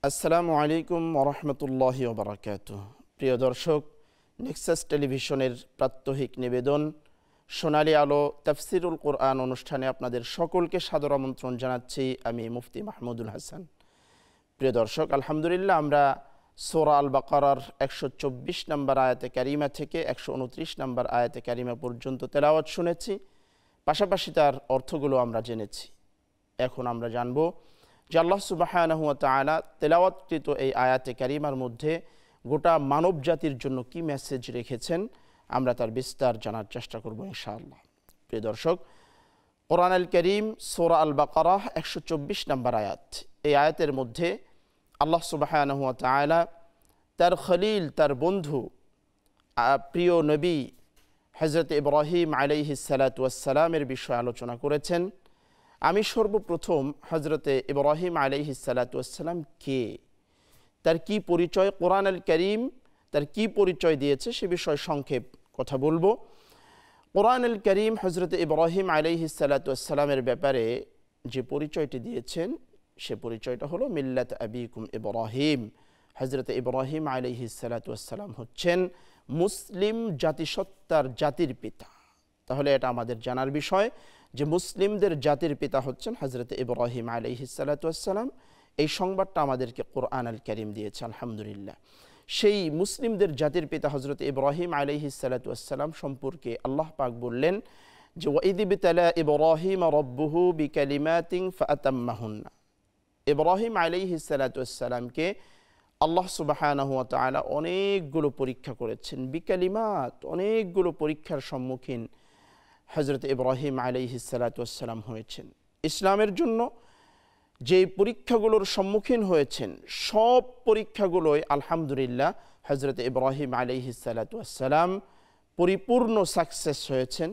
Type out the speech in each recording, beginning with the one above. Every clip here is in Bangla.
আসসালামু আলাইকুম ওরহমতুল্লাহি ওবরাকাতুহ। প্রিয় দর্শক, নেক্সাস টেলিভিশনের প্রাত্যহিক নিবেদন সোনালী আলো তাফসিরুল কোরআন অনুষ্ঠানে আপনাদের সকলকে সাদর আমন্ত্রণ জানাচ্ছি। আমি মুফতি মাহমুদুল হাসান। প্রিয় দর্শক, আলহামদুলিল্লাহ আমরা সূরা আল বাকারার 124 নম্বর আয়াতে কারিমা থেকে 129 নম্বর আয়াতে কারিমা পর্যন্ত তেলাওয়াত শুনেছি, পাশাপাশি তার অর্থগুলো আমরা জেনেছি। এখন আমরা জানব যে আল্লাহ সুবহানাহু ওয়া তাআলা তেলাওয়াতকৃত এই আয়াতে কারিমার মধ্যে গোটা মানব জাতির জন্য কি মেসেজ রেখেছেন, আমরা তার বিস্তার জানার চেষ্টা করব ইনশাআল্লাহ। প্রিয় দর্শক, কোরআন আল কারীম সূরা আল বাকারা 124 নম্বর আয়াত, এই আয়াতের মধ্যে আল্লাহ সুবহানাহু ওয়া তাআলা তার খলিল, তার বন্ধু, প্রিয় নবী হযরত ইব্রাহিম আলাইহিস সালাতু ওয়াস সালামের বিষয়ে আলোচনা করেছেন। আমি সর্বপ্রথম হযরতে ইব্রাহিম আলাইহিস সালাতু ওয়াস সালাম কে, তার কি পরিচয়, কোরআন আল কারীম তার কি পরিচয় দিয়েছে সে বিষয়ে সংক্ষেপ কথা বলবো। কোরআন আল কারীম হযরতে ইব্রাহিম আলাইহিস সালাতু ওয়াস সালামের ব্যাপারে যে পরিচয়টি দিয়েছেন সে পরিচয়টা হলো মিল্লাত আবিকুম ইব্রাহিম। হযরতে ইব্রাহিম আলাইহিস সালাতু ওয়াস সালাম হচ্ছেন মুসলিম জাতিসত্তার জাতির পিতা। তাহলে এটা আমাদের জানার বিষয় যে মুসলিমদের জাতির পিতা হচ্ছেন হযরতে ইব্রাহিম আলাইহিস সালাতু ওয়াস সালাম। এই সংবাদটা আমাদেরকে কোরআন আল কারীম দিয়েছে আলহামদুলিল্লাহ। সেই মুসলিমদের জাতির পিতা হযরতে ইব্রাহিম আলাইহিস সালাতু ওয়াস সালাম সম্পর্কে আল্লাহ পাক বললেন যে ওয়াইদ ইবতালা ইব্রাহিম রাব্বুহু বিকালিমাতিন ফাআতাম্মাহুন্না। ইব্রাহিম আলাইহিস সালাতু ওয়াস সালামকে আল্লাহ সুবহানাহু ওয়া তাআলা অনেকগুলো পরীক্ষা করেছেন, বিকালিমাত, অনেকগুলো পরীক্ষার সম্মুখীন হযরত ইব্রাহিম আলাইহিস সালাতু ওয়াস সালাম হয়েছেন। ইসলামের জন্য যে পরীক্ষাগুলোর সম্মুখীন হয়েছেন সব পরীক্ষাগুলোই আলহামদুলিল্লাহ হযরত ইব্রাহিম আলাইহিস সালাতু ওয়াস সালাম পরিপূর্ণ সাকসেস হয়েছেন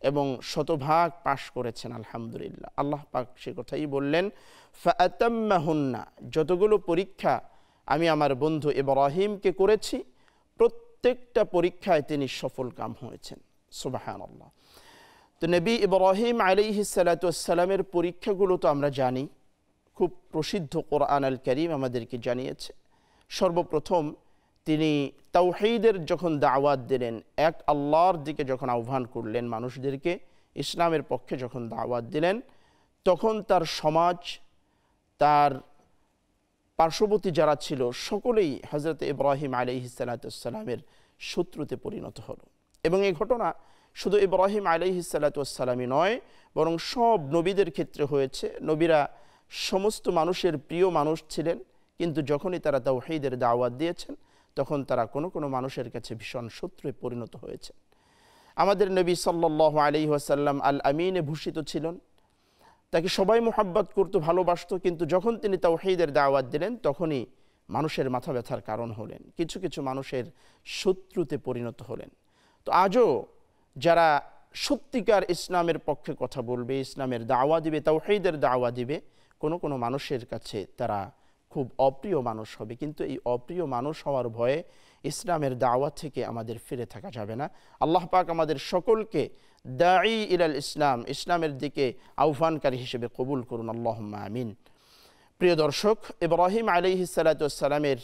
এবং শতভাগ পাশ করেছেন আলহামদুলিল্লাহ। আল্লাহ পাক সে কথাই বললেন ফাআতাম্মাহুন্না, যতগুলো পরীক্ষা আমি আমার বন্ধু ইব্রাহিমকে করেছি প্রত্যেকটা পরীক্ষায় তিনি সফল কাম হয়েছেন। সুবহানাল্লাহ। তো নবী ইব্রাহিম আলাইহিস সালাতু ওয়াস সালামের পরীক্ষাগুলো তো আমরা জানি, খুব প্রসিদ্ধ কোরআন আল কারীম আমাদেরকে জানিয়েছে। সর্বপ্রথম তিনি তাওহীদের যখন দাওয়াত দিলেন, এক আল্লাহর দিকে যখন আহ্বান করলেন মানুষদেরকে, ইসলামের পক্ষে যখন দাওয়াত দিলেন, তখন তার সমাজ, তার পার্শ্ববর্তী যারা ছিল সকলেই হযরত ইব্রাহিম আলাইহিস সালাতু ওয়াস সালামের শত্রুতে পরিণত হলো। এবং এই ঘটনা শুধু ইব্রাহিম আলাইহিস সালাতু ওয়াস সালামই নয়, বরং সব নবীদের ক্ষেত্রে হয়েছে। নবীরা সমস্ত মানুষের প্রিয় মানুষ ছিলেন, কিন্তু যখনই তারা তাওহীদের দাওয়াত দিয়েছেন তখন তারা কোনো কোনো মানুষের কাছে ভীষণ শত্রুয়ে পরিণত হয়েছে। আমাদের নবী সাল্লাল্লাহু আলাইহি ওয়াসাল্লাম আল আমিনে ভূষিত ছিলেন, তাকে সবাই মোহাব্বত করতো, ভালোবাসতো, কিন্তু যখন তিনি তাওহীদের দাওয়াত দিলেন তখনই মানুষের মাথা ব্যথার কারণ হলেন, কিছু কিছু মানুষের শত্রুতে পরিণত হলেন। তো আজও যারা সত্যিকার ইসলামের পক্ষে কথা বলবে, ইসলামের দাওয়া দিবে, তাওহীদের দাওয়া দিবে, কোনো কোনো মানুষের কাছে তারা খুব অপ্রিয় মানুষ হবে। কিন্তু এই অপ্রিয় মানুষ হওয়ার ভয়ে ইসলামের দাওয়া থেকে আমাদের ফিরে থাকা যাবে না। আল্লাহ পাক আমাদের সকলকে দাঈ ইলাল ইসলাম, ইসলামের দিকে আহ্বানকারী হিসেবে কবুল করুন, আল্লাহুম্মা আমিন। প্রিয় দর্শক, ইব্রাহিম আলাইহিস সালাতু ওয়াস সালামের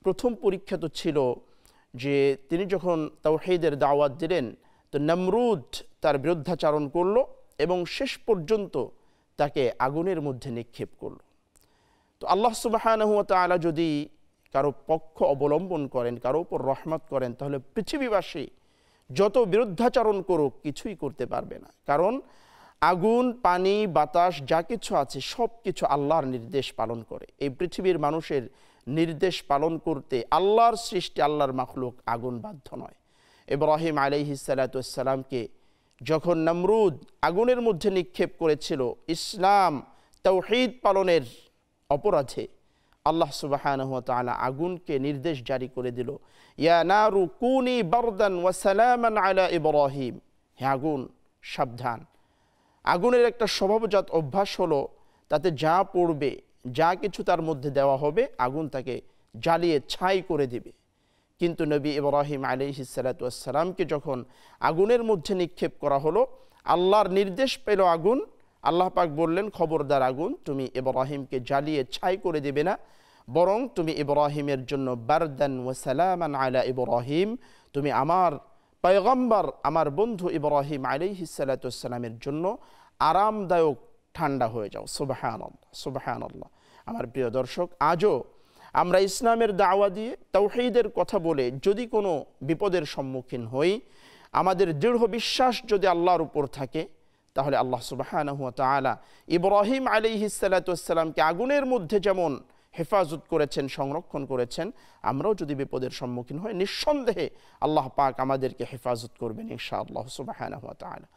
প্রথম পরীক্ষা তো ছিল যে তিনি যখন তাওহীদের দাওয়াত দিলেন তো নমরুদ তার বিরুদ্ধাচারণ করল এবং শেষ পর্যন্ত তাকে আগুনের মধ্যে নিক্ষেপ করল। তো আল্লাহ সুবহানাহু ওয়া তাআলা যদি কারো পক্ষ অবলম্বন করেন, কারো উপর রহমত করেন, তাহলে পৃথিবীবাসী যত বিরুদ্ধাচারণ করুক কিছুই করতে পারবে না। কারণ আগুন, পানি, বাতাস যা কিছু আছে সব কিছু আল্লাহর নির্দেশ পালন করে। এই পৃথিবীর মানুষের নির্দেশ পালন করতে আল্লাহর সৃষ্টি, আল্লাহর মাখলুক আগুন বাধ্য নয়। ইব্রাহিম আলাইহিস সালাতু ওয়াস সালামকে যখন নমরুদ আগুনের মধ্যে নিক্ষেপ করেছিল ইসলাম তাওহীদ পালনের অপরাধে, আল্লাহ সুবহানাহু ওয়া তাআলা আগুনকে নির্দেশ জারি করে দিল, ইয়া নারু কুনি বারদান ওয়া সালামান আলা ইব্রাহিম। হে আগুন, সাবধান। আগুনের একটা স্বভাবজাত অভ্যাস হলো তাতে যা পড়বে, যা কিছু তার মধ্যে দেওয়া হবে আগুন তাকে জ্বালিয়ে ছাই করে দিবে। কিন্তু নবী ইব্রাহিম আলাইহিস সালাতু ওয়াস সালামকে যখন আগুনের মধ্যে নিক্ষেপ করা হলো, আল্লাহর নির্দেশ পেল আগুন, আল্লাহ পাক বললেন, খবরদার আগুন, তুমি ইব্রাহিমকে জ্বালিয়ে ছাই করে দেবে না, বরং তুমি ইব্রাহিমের জন্য বারদান ওয়া সালামান আলা ইব্রাহিম, তুমি আমার পয়গম্বর আমার বন্ধু ইব্রাহিম আলাইহিস সালাতু ওয়াস সালামের জন্য আরামদায়ক ঠান্ডা হয়ে যাও। সুবহানাল্লাহ, সুবহানাল্লাহ। আমার প্রিয় দর্শক, আজও আমরা ইসলামের দাওয়া দিয়ে তাওহীদের কথা বলে যদি কোনো বিপদের সম্মুখীন হই, আমাদের দৃঢ় বিশ্বাস যদি আল্লাহর উপর থাকে, তাহলে আল্লাহ সুবহানাহু ওয়া তাআলা ইব্রাহিম আলাইহিস সালাতু ওয়াস সালামকে আগুনের মধ্যে যেমন হেফাজত করেছেন, সংরক্ষণ করেছেন, আমরাও যদি বিপদের সম্মুখীন হই নিঃসন্দেহে আল্লাহ পাক আমাদেরকে হেফাজত করবেন ইনশাআল্লাহ সুবহানাহু ওয়া তাআলা।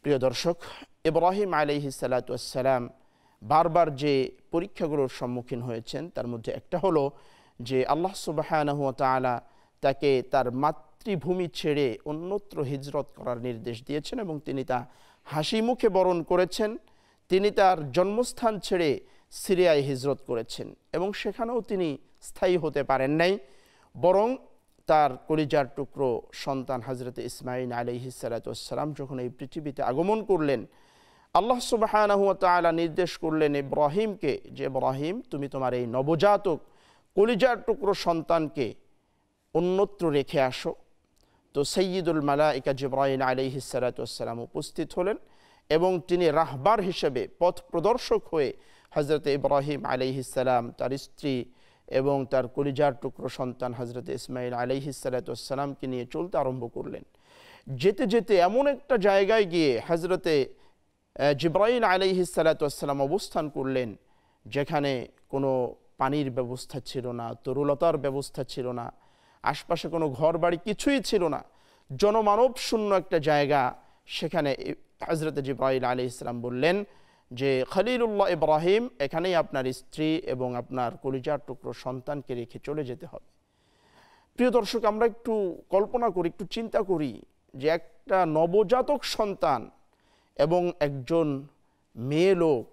প্রিয় দর্শক, ইব্রাহিম আলাইহিস সালাতু ওয়াস সালাম বারবার যে পরীক্ষাগুলোর সম্মুখীন হয়েছেন তার মধ্যে একটা হলো যে আল্লাহ সুবহানাহু ওয়া তাআলা তাকে তার মাতৃভূমি ছেড়ে অন্যত্র হিজরত করার নির্দেশ দিয়েছেন এবং তিনি তা হাসি মুখে বরণ করেছেন। তিনি তার জন্মস্থান ছেড়ে সিরিয়ায় হিজরত করেছেন এবং সেখানেও তিনি স্থায়ী হতে পারেন নাই, বরং তার কলিজার টুকরো সন্তান হযরতে ইসমাঈল আলাইহিস সালাতু ওয়াস সালাম যখন এই পৃথিবীতে আগমন করলেন, আল্লাহ সুবহানাহু ওয়া তাআলা নির্দেশ করলেন ইব্রাহিমকে যে ইব্রাহিম, তুমি তোমার এই নবজাতক কলিজার টুকরো সন্তানকে অন্যত্র রেখে আসো। তো সাইয়্যিদুল মালায়েকা জিবরাইল আলাইহিস সালাতু ওয়াস সালাম উপস্থিত হলেন এবং তিনি রাহবার হিসেবে পথ প্রদর্শক হয়ে হযরতে ইব্রাহিম আলাইহিস সালাম, তার স্ত্রী এবং তার কলিজার টুকরো সন্তান হযরতে ইসমাঈল আলাইহিস সালাতু ওয়াস সালামকে নিয়ে চলতে আরম্ভ করলেন। যেতে যেতে এমন একটা জায়গায় গিয়ে হযরতে জিবরাইল আলাইহিস সালাতু ওয়াস সালাম অবস্থান করলেন যেখানে কোনো পানির ব্যবস্থা ছিল না, তরুলতার ব্যবস্থা ছিল না, আশপাশে কোনো ঘর বাড়ি কিছুই ছিল না, জনমানব শূন্য একটা জায়গা। সেখানে হযরতে জিবরাইল আলাইহিস সালাম বললেন যে খলিলুল্লাহ ইব্রাহিম, এখানেই আপনার স্ত্রী এবং আপনার কলিজার টুকরো সন্তানকে রেখে চলে যেতে হবে। প্রিয় দর্শক, আমরা একটু কল্পনা করি, একটু চিন্তা করি যে একটা নবজাতক সন্তান এবং একজন মেয়ে লোক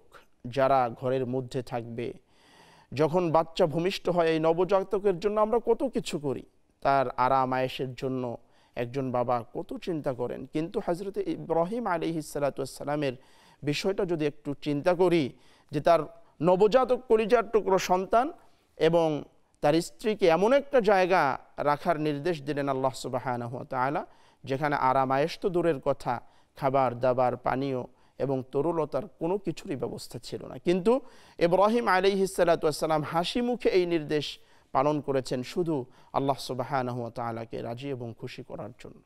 যারা ঘরের মধ্যে থাকবে, যখন বাচ্চা ভূমিষ্ঠ হয় এই নবজাতকের জন্য আমরা কত কিছু করি, তার আরাম আয়েশের জন্য একজন বাবা কত চিন্তা করেন। কিন্তু হযরতে ইব্রাহিম আলাইহিস সালাতু ওয়াস সালামের বিষয়টা যদি একটু চিন্তা করি যে তার নবজাতক কলিজার টুকরো সন্তান এবং তার স্ত্রীকে এমন একটা জায়গা রাখার নির্দেশ দিলেন আল্লাহ সুবহানাহু ওয়া তাআলা যেখানে আরাম আয়েশ তো দূরের কথা, খাবার দাবার পানীয় এবং তরুলতার কোনো কিছুরই ব্যবস্থা ছিল না। কিন্তু ইব্রাহিম আলাইহিস সালাতু ওয়াস সালাম হাসি মুখে এই নির্দেশ পালন করেছেন শুধু আল্লাহ সুবহানাহু ওয়া তাআলাকে রাজি এবং খুশি করার জন্য।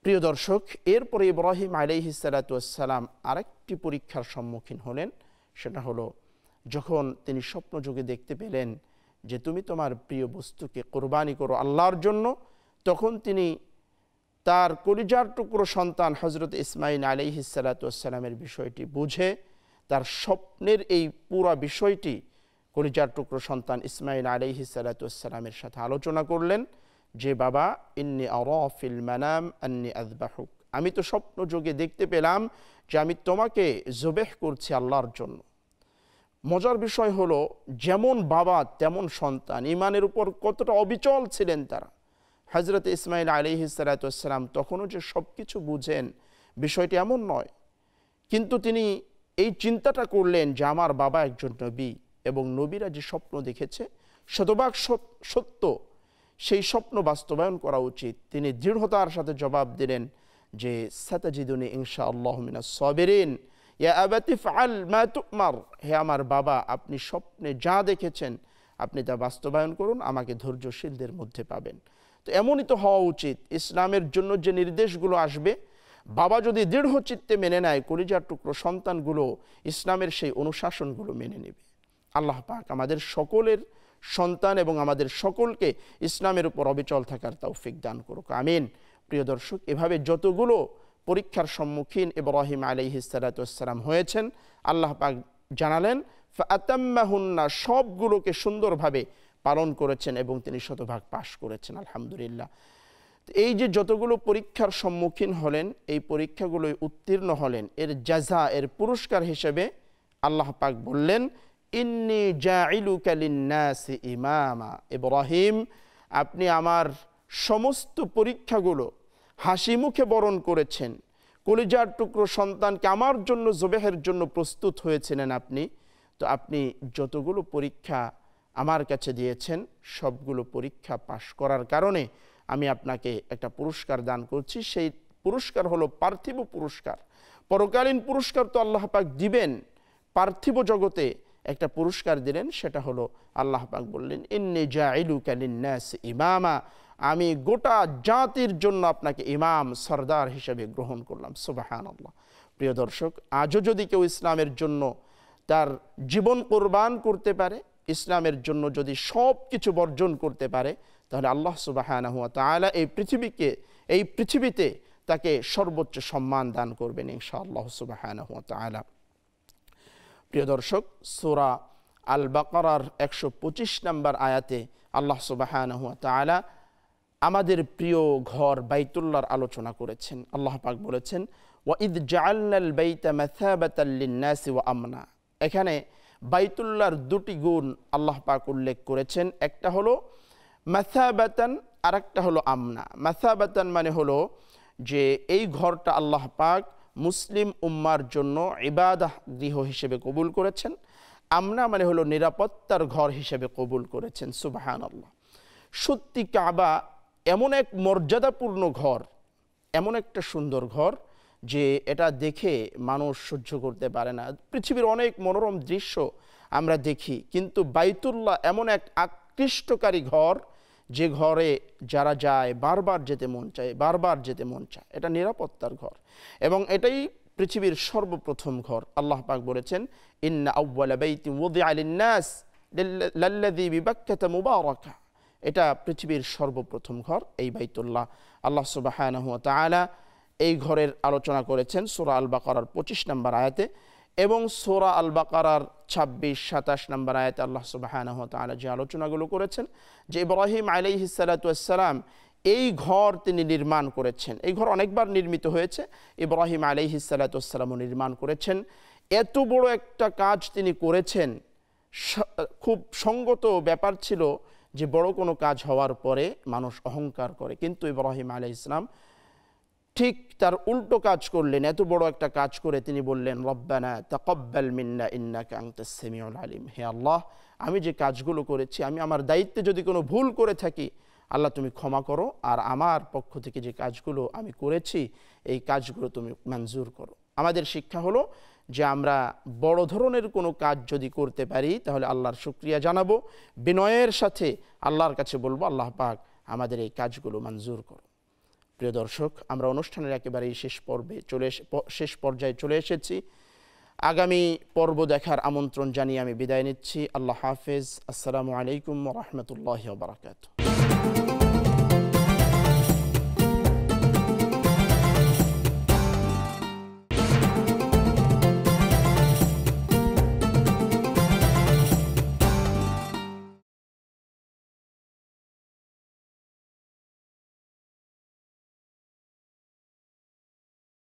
প্রিয় দর্শক, এরপরে ইব্রাহিম আলাইহিস সালাতু ওয়াস সালাম আরেকটি পরীক্ষার সম্মুখীন হলেন। সেটা হলো যখন তিনি স্বপ্নযোগে দেখতে পেলেন যে তুমি তোমার প্রিয় বস্তুকে কোরবানি করো আল্লাহর জন্য, তখন তিনি তার কলিজার টুকরো সন্তান হযরত ইসমাঈল আলাইহিস সালাতু ওয়াস সালামের বিষয়টি বুঝে তার স্বপ্নের এই পুরো বিষয়টি কলিজার টুকরো সন্তান ইসমাঈল আলাইহিস সালাতু ওয়াস সালামের সাথে আলোচনা করলেন যে বাবা, ইন্নী আরা ফিল মানাম আন্নী আযবাহুক, আমি তো স্বপ্নযোগে দেখতে পেলাম যে আমি তোমাকে জবেহ করছি আল্লাহর জন্য। মজার বিষয় হলো যেমন বাবা তেমন সন্তান, ঈমানের উপর কতটা অবিচল ছিলেন তারা। হযরত ইসমাঈল আলাইহিস সালাতু ওয়াস সালাম তখনও যে সব কিছু বুঝেন বিষয়টি এমন নয়, কিন্তু তিনি এই চিন্তাটা করলেন যে আমার বাবা একজন নবী এবং নবীরা যে স্বপ্ন দেখেছে শতভাগ সত্য, সেই স্বপ্ন বাস্তবায়ন করা উচিত। তিনি দৃঢ়তার সাথে জবাব দিলেন যে সাতাজিদুনি ইনশাআল্লাহু মিনাস সাবিরিন, ইয়া আবাতি ফাআল মা তুমার, হে আমার বাবা, আপনি স্বপ্নে যা দেখেছেন আপনি তা বাস্তবায়ন করুন, আমাকে ধৈর্যশীলদের মধ্যে পাবেন। তো এমনই তো হওয়া উচিত। ইসলামের জন্য যে নির্দেশগুলো আসবে বাবা যদি দৃঢ় চিত্তে মেনে নেয়, কলিজার টুকরো সন্তানগুলো ইসলামের সেই অনুশাসনগুলো মেনে নেবে। আল্লাহ পাক আমাদের সকলের সন্তান এবং আমাদের সকলকে ইসলামের উপর অবিচল থাকার তৌফিক দান করুক, আমিন। প্রিয় দর্শক, এভাবে যতগুলো পরীক্ষার সম্মুখীন ইব্রাহিম আলাইহিস সালাতু ওয়াস সালাম হয়েছেন, আল্লাহ পাক জানালেন ফাআতাম্মাহুন্না, সবগুলোকে সুন্দরভাবে পালন করেছেন এবং তিনি শতভাগ পাশ করেছেন, আলহামদুলিল্লাহ। এই যে যতগুলো পরীক্ষার সম্মুখীন হলেন, এই পরীক্ষাগুলোয় উত্তীর্ণ হলেন, এর জাযা, এর পুরস্কার হিসেবে আল্লাহ পাক বললেন ইন্নী জাইলুকা লিন্নাসি ইমামা, ইব্রাহিম আপনি আমার সমস্ত পরীক্ষাগুলো হাসি মুখে বরণ করেছেন, কলিজার টুকরো সন্তানকে আমার জন্য জবেহের জন্য প্রস্তুত হয়েছিলেন আপনি, তো আপনি যতগুলো পরীক্ষা আমার কাছে দিয়েছেন, সবগুলো পরীক্ষা পাশ করার কারণে আমি আপনাকে একটা পুরস্কার দান করছি। সেই পুরস্কার হলো পার্থিব পুরস্কার। পরকালীন পুরস্কার তো আল্লাহ পাক দিবেন, পার্থিব জগতে একটা পুরস্কার দিলেন, সেটা হলো আল্লাহ পাক বললেন ইন্নী জাইলুকা লিন্নাস ইমামা, আমি গোটা জাতির জন্য আপনাকে ইমাম সরদার হিসেবে গ্রহণ করলাম। সুবহানাল্লাহ। প্রিয় দর্শক, আজও যদি কেউ ইসলামের জন্য তার জীবন কোরবান করতে পারে, ইসলামের জন্য যদি সব কিছু বর্জন করতে পারে, তাহলে আল্লাহ সুবহানাহু ওয়া তাআলা এই পৃথিবীতে তাকে সর্বোচ্চ সম্মান দান করবেন ইনশাআল্লাহ সুবহানাহু ওয়া তাআলা। প্রিয় দর্শক, সূরা আল বাকারার 125 নম্বর আয়াতে আল্লাহ সুবহানাহু ওয়া তাআলা আমাদের প্রিয় ঘর বাইতুল্লাহর আলোচনা করেছেন। আল্লাহ পাক বলেছেন ওয়া ইদ জাআলনাল বাইতা মাসাবাতাল লিন-নাসি ওয়া আমনা। এখানে বাইতুল্লাহর দুটি গুণ আল্লাহ পাক উল্লেখ করেছেন। একটা হলো মাসাবাতান, আর একটা হলো আমনা। মাসাবাতান মানে হলো যে এই ঘরটা আল্লাহ পাক মুসলিম উম্মার জন্য ইবাদত গৃহ হিসেবে কবুল করেছেন। আমনা মানে হলো নিরাপত্তার ঘর হিসেবে কবুল করেছেন। সুবহানাল্লাহ। সত্যি কাবা এমন এক মর্যাদাপূর্ণ ঘর, এমন একটা সুন্দর ঘর যে এটা দেখে মানুষ সহ্য করতে পারে না। পৃথিবীর অনেক মনোরম দৃশ্য আমরা দেখি, কিন্তু বাইতুল্লাহ এমন এক আকৃষ্টকারী ঘর যে ঘরে যারা যায় বারবার যেতে মন চায়, বারবার যেতে মন চায়। এটা নিরাপত্তার ঘর এবং এটাই পৃথিবীর সর্বপ্রথম ঘর। আল্লাহ পাক বলেছেন ইন্না আউওয়ালা বাইতিন ওয়ুদিআ লিন-নাস লাল্লাযী বিবাক্কাতা মুবারাকা। এটা পৃথিবীর সর্বপ্রথম ঘর, এই বাইতুল্লাহ। আল্লাহ সুবহানাহু ওয়া তাআলা এই ঘরের আলোচনা করেছেন সূরা আল বাকারার 25 নম্বর আয়াতে, এবং সূরা আল বাকারার 26-27 নম্বর আয়াতে আল্লাহ সুবহানাহু ওয়া তাআলা যে আলোচনাগুলো করেছেন যে ইব্রাহিম আলাইহিস সালাতু ওয়াস সালাম এই ঘর তিনি নির্মাণ করেছেন। এই ঘর অনেকবার নির্মিত হয়েছে, ইব্রাহিম আলাইহিস সালাতু ওয়াস সালামও নির্মাণ করেছেন। এত বড় একটা কাজ তিনি করেছেন, খুব সঙ্গত ব্যাপার ছিল যে বড় কোনো কাজ হওয়ার পরে মানুষ অহংকার করে, কিন্তু ইব্রাহিম আলাইহিস সালাম ঠিক তার উল্টো কাজ করলেন। এত বড় একটা কাজ করে তিনি বললেন রব্বানা তাকাব্বাল মিন্না ইন্নাকা আনতাস সামিউল আলিম। হে আল্লাহ, আমি যে কাজগুলো করেছি, আমি আমার দায়িত্বে যদি কোনো ভুল করে থাকি, আল্লাহ তুমি ক্ষমা করো, আর আমার পক্ষ থেকে যে কাজগুলো আমি করেছি এই কাজগুলো তুমি মঞ্জুর করো। আমাদের শিক্ষা হলো যে আমরা বড় ধরনের কোনো কাজ যদি করতে পারি তাহলে আল্লাহর শুকরিয়া জানাবো, বিনয়ের সাথে আল্লাহর কাছে বলবো আল্লাহ পাক আমাদের এই কাজগুলো মঞ্জুর করো। প্রিয় দর্শক, আমরা অনুষ্ঠানের একেবারেই শেষ পর্যায়ে চলে এসেছি। আগামী পর্ব দেখার আমন্ত্রণ জানিয়ে আমি বিদায় নিচ্ছি। আল্লাহ হাফেজ। আসসালামু আলাইকুম ওয়া রাহমাতুল্লাহি ওয়া বারাকাতুহু।